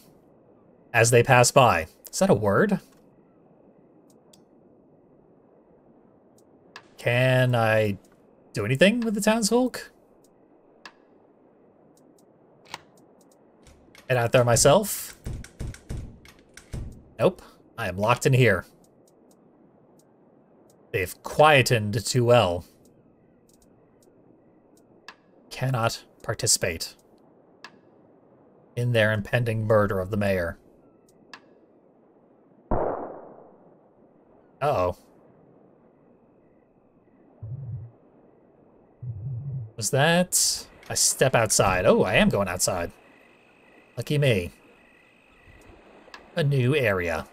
as they pass by. Is that a word? Can I do anything with the townsfolk? Head out there myself? Nope. I am locked in here. They've quietened too well. Cannot participate in their impending murder of the mayor. Uh-oh. Was that... I step outside. Oh, I am going outside. Lucky me. A new area.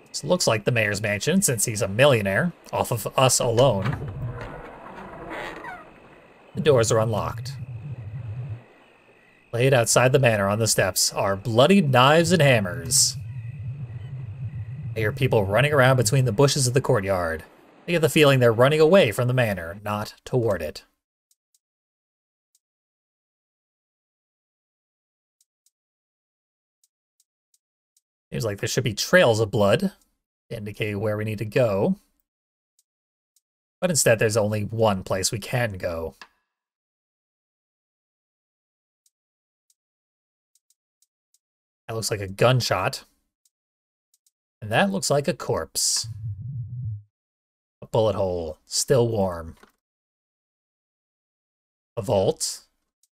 This looks like the mayor's mansion, since he's a millionaire, off of us alone. The doors are unlocked. Laid outside the manor on the steps are bloodied knives and hammers. I hear people running around between the bushes of the courtyard. I get the feeling they're running away from the manor, not toward it. Seems like there should be trails of blood to indicate where we need to go. But instead, there's only one place we can go. That looks like a gunshot. And that looks like a corpse. A bullet hole, still warm. A vault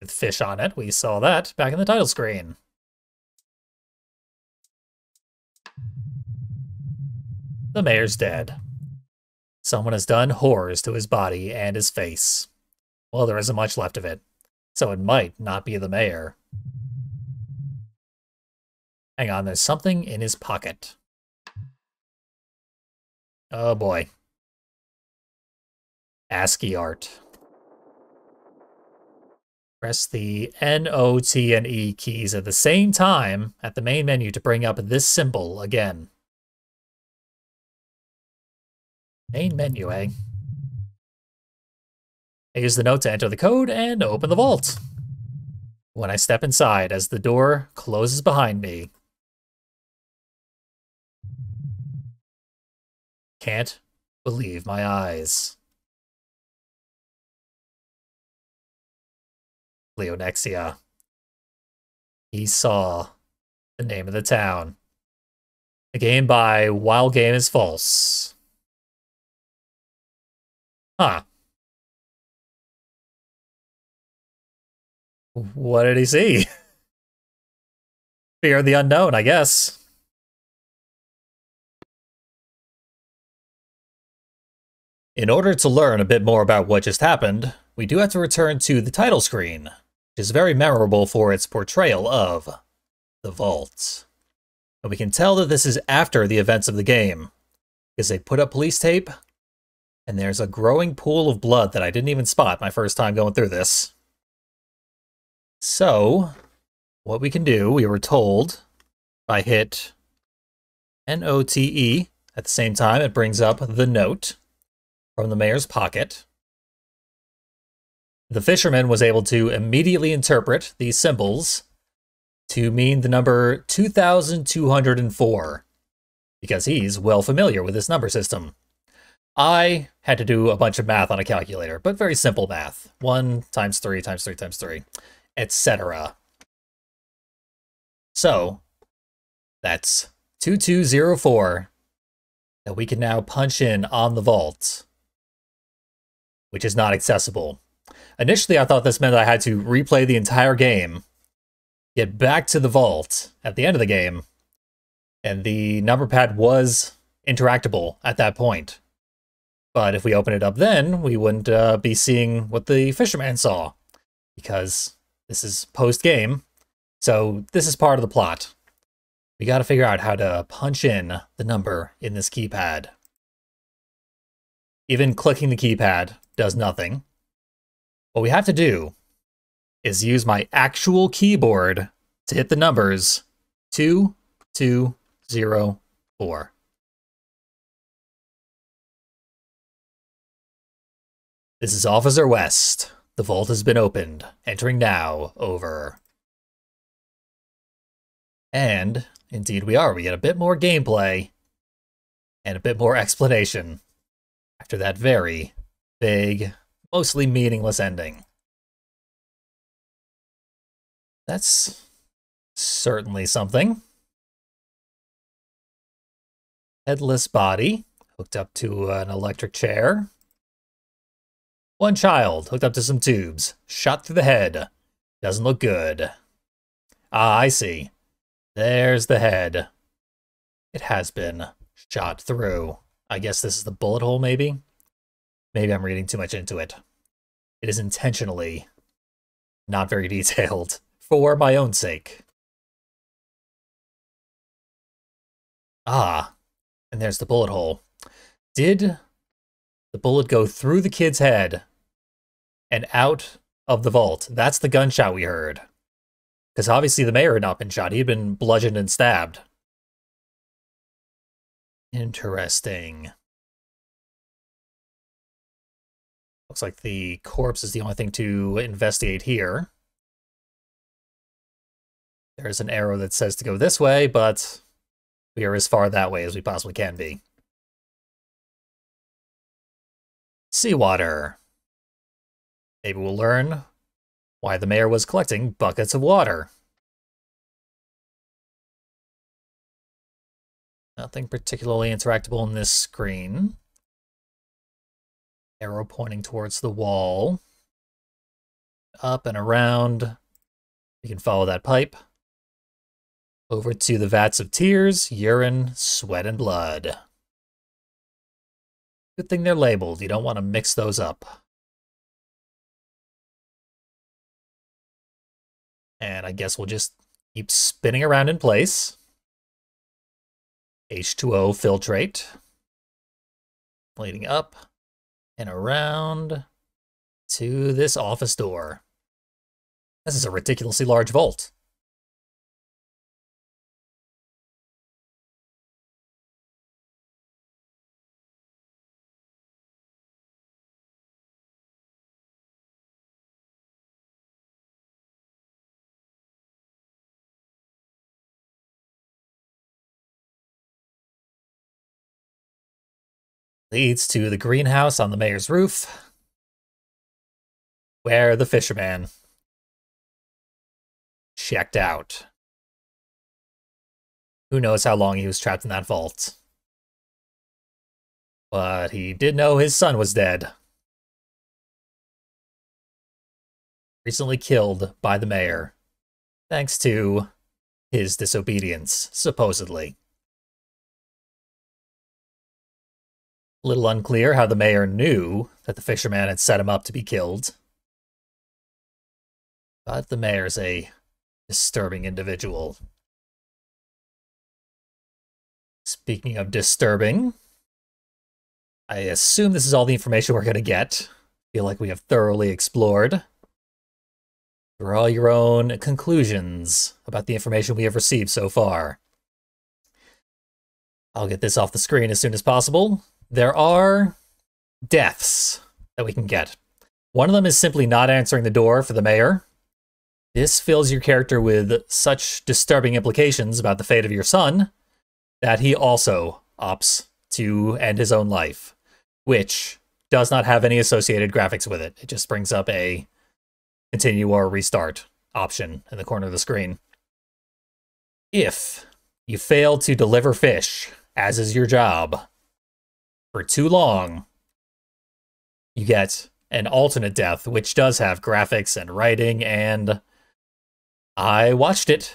with fish on it. We saw that back in the title screen. The mayor's dead. Someone has done horrors to his body and his face. Well, there isn't much left of it, so it might not be the mayor. Hang on, there's something in his pocket. Oh boy. ASCII art. Press the N, O, T, and E keys at the same time at the main menu to bring up this symbol again. Main menu, eh? I use the note to enter the code and open the vault. When I step inside, as the door closes behind me, can't believe my eyes. Pleonexia. He saw the name of the town. A game by Wild Game is False. Huh. What did he see? Fear of the unknown, I guess. In order to learn a bit more about what just happened, we do have to return to the title screen, which is very memorable for its portrayal of the vault. And we can tell that this is after the events of the game, because they put up police tape, and there's a growing pool of blood that I didn't even spot my first time going through this. So, what we can do, we were told, if I hit NOTE, at the same time it brings up the note from the mayor's pocket. The fisherman was able to immediately interpret these symbols to mean the number 2,204, because he's well familiar with this number system. I had to do a bunch of math on a calculator, but very simple math. 1 times 3 times 3 times 3, etc. So, that's 2204 that we can now punch in on the vault, which is not accessible. Initially, I thought this meant I had to replay the entire game, get back to the vault at the end of the game, and the number pad was interactable at that point. But if we open it up then, we wouldn't be seeing what the fisherman saw, because this is post-game, so this is part of the plot. We gotta figure out how to punch in the number in this keypad. Even clicking the keypad does nothing. What we have to do is use my actual keyboard to hit the numbers 2204. This is Officer West. The vault has been opened. Entering now. Over. And, indeed we are. We get a bit more gameplay and a bit more explanation after that very vague, mostly meaningless ending. That's certainly something. Headless body, hooked up to an electric chair. One child, hooked up to some tubes. Shot through the head. Doesn't look good. Ah, I see. There's the head. It has been shot through. I guess this is the bullet hole, maybe? Maybe I'm reading too much into it. It is intentionally not very detailed, for my own sake. Ah, and there's the bullet hole. Did the bullet go through the kid's head and out of the vault? That's the gunshot we heard. Because obviously the mayor had not been shot. He had been bludgeoned and stabbed. Interesting. Looks like the corpse is the only thing to investigate here. There's an arrow that says to go this way, but we are as far that way as we possibly can be. Seawater. Maybe we'll learn why the mayor was collecting buckets of water. Nothing particularly interactable in this screen. Arrow pointing towards the wall. Up and around. You can follow that pipe. Over to the vats of tears, urine, sweat, and blood. Good thing they're labeled. You don't want to mix those up. And I guess we'll just keep spinning around in place. H2O filtrate. Leading up and around to this office door. This is a ridiculously large vault. Leads to the greenhouse on the mayor's roof, where the fisherman checked out. Who knows how long he was trapped in that vault. But he did know his son was dead. Recently killed by the mayor. Thanks to his disobedience, supposedly. A little unclear how the mayor knew that the fisherman had set him up to be killed. But the mayor's a disturbing individual. Speaking of disturbing, I assume this is all the information we're going to get. Feel like we have thoroughly explored. Draw your own conclusions about the information we have received so far. I'll get this off the screen as soon as possible. There are deaths that we can get. One of them is simply not answering the door for the mayor. This fills your character with such disturbing implications about the fate of your son that he also opts to end his own life, which does not have any associated graphics with it. It just brings up a continue or restart option in the corner of the screen. If you fail to deliver fish, as is your job, for too long, you get an alternate death, which does have graphics and writing, and I watched it,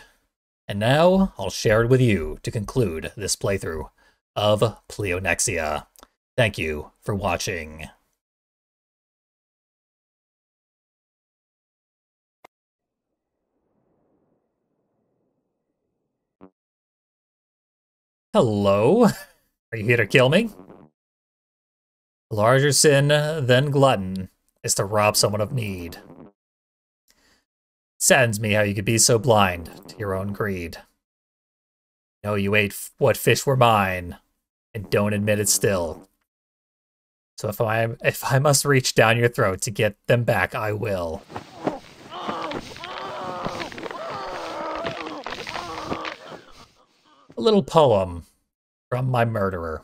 and now I'll share it with you to conclude this playthrough of Pleonexia. Thank you for watching. Hello? Are you here to kill me? A larger sin than glutton is to rob someone of need. Saddens me how you could be so blind to your own greed. No, you ate what fish were mine, and don't admit it still. So if I must reach down your throat to get them back, I will. A little poem from my murderer.